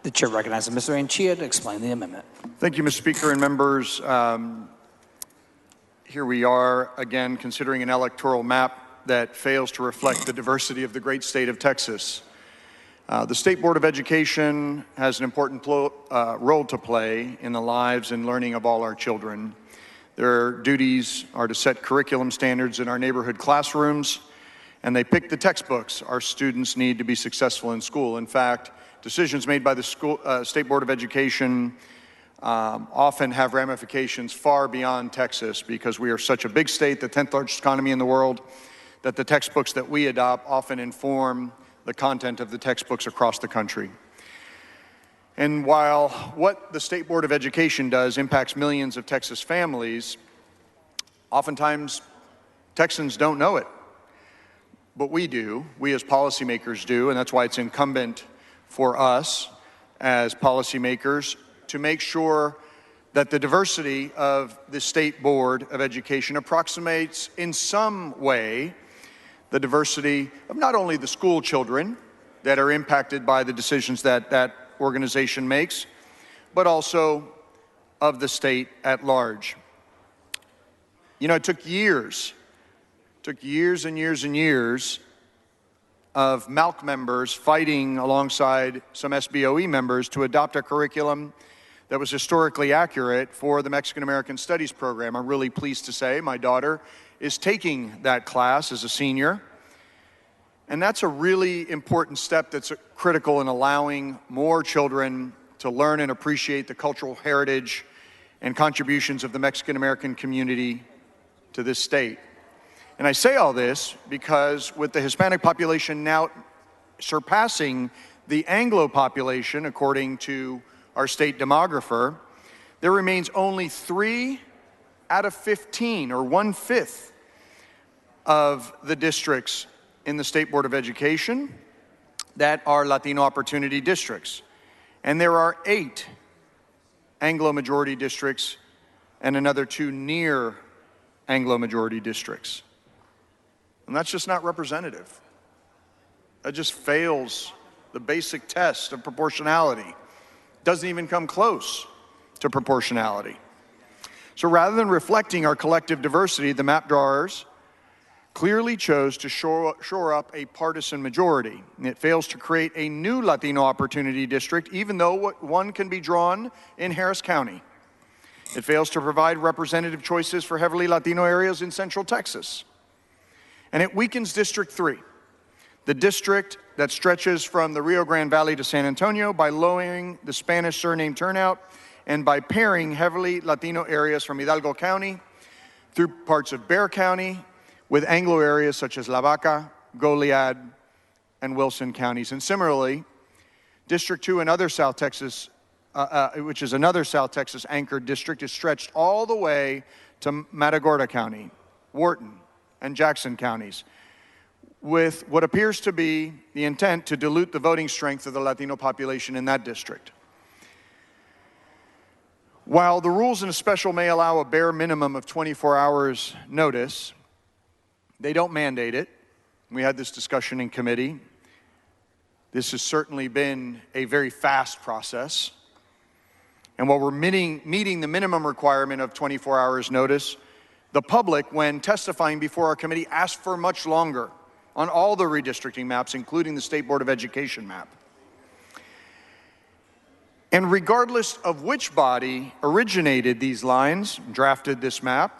The chair recognizes Mr. Anchía to explain the amendment. Thank you, Mr. Speaker and members. Here we are again considering an electoral map that fails to reflect the diversity of the great state of Texas. The State Board of Education has an important role to play in the lives and learning of all our children. Their duties are to set curriculum standards in our neighborhood classrooms, and they pick the textbooks our students need to be successful in school. In fact, decisions made by the State Board of Education often have ramifications far beyond Texas because we are such a big state, the 10th largest economy in the world, that the textbooks that we adopt often inform the content of the textbooks across the country. And while what the State Board of Education does impacts millions of Texas families, oftentimes Texans don't know it. But we do, we as policymakers do, and that's why it's incumbent for us as policymakers to make sure that the diversity of the State Board of Education approximates in some way the diversity of not only the school children that are impacted by the decisions that that organization makes, but also of the state at large. You know, it took years and years and years of MALC members fighting alongside some SBOE members to adopt a curriculum that was historically accurate for the Mexican American Studies program. I'm really pleased to say my daughter is taking that class as a senior. And that's a really important step that's critical in allowing more children to learn and appreciate the cultural heritage and contributions of the Mexican American community to this state. And I say all this because with the Hispanic population now surpassing the Anglo population, according to our state demographer, there remains only 3 out of 15, or 1/5, of the districts in the State Board of Education that are Latino opportunity districts. And there are 8 Anglo majority districts and another 2 near Anglo majority districts. And that's just not representative. That just fails the basic test of proportionality. Doesn't even come close to proportionality. So rather than reflecting our collective diversity, the map drawers clearly chose to shore up a partisan majority. It fails to create a new Latino opportunity district, even though one can be drawn in Harris County. It fails to provide representative choices for heavily Latino areas in Central Texas. And it weakens District 3, the district that stretches from the Rio Grande Valley to San Antonio, by lowering the Spanish surname turnout and by pairing heavily Latino areas from Hidalgo County through parts of Bexar County with Anglo areas such as La Vaca, Goliad, and Wilson counties. And similarly, District 2 and other South Texas, which is another South Texas anchored district, is stretched all the way to Matagorda County, Wharton, and Jackson counties, with what appears to be the intent to dilute the voting strength of the Latino population in that district. While the rules in a special may allow a bare minimum of 24 hours notice, they don't mandate it. We had this discussion in committee. This has certainly been a very fast process. And while we're meeting the minimum requirement of 24 hours notice, the public, when testifying before our committee, asked for much longer on all the redistricting maps, including the State Board of Education map. And regardless of which body originated these lines, drafted this map,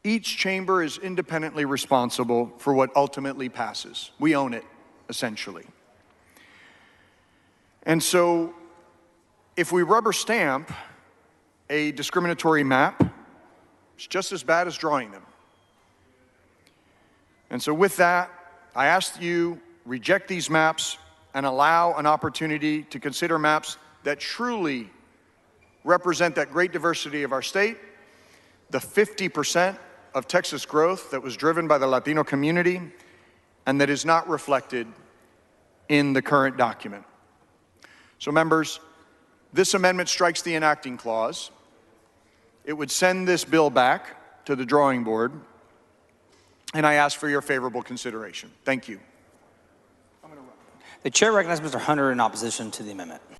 each chamber is independently responsible for what ultimately passes. We own it, essentially. And so, if we rubber stamp a discriminatory map, it's just as bad as drawing them. And so with that, I ask you reject these maps and allow an opportunity to consider maps that truly represent that great diversity of our state, the 50% of Texas growth that was driven by the Latino community, and that is not reflected in the current document. So members, this amendment strikes the enacting clause. It would send this bill back to the drawing board, and I ask for your favorable consideration. Thank you. The chair recognizes Mr. Hunter in opposition to the amendment.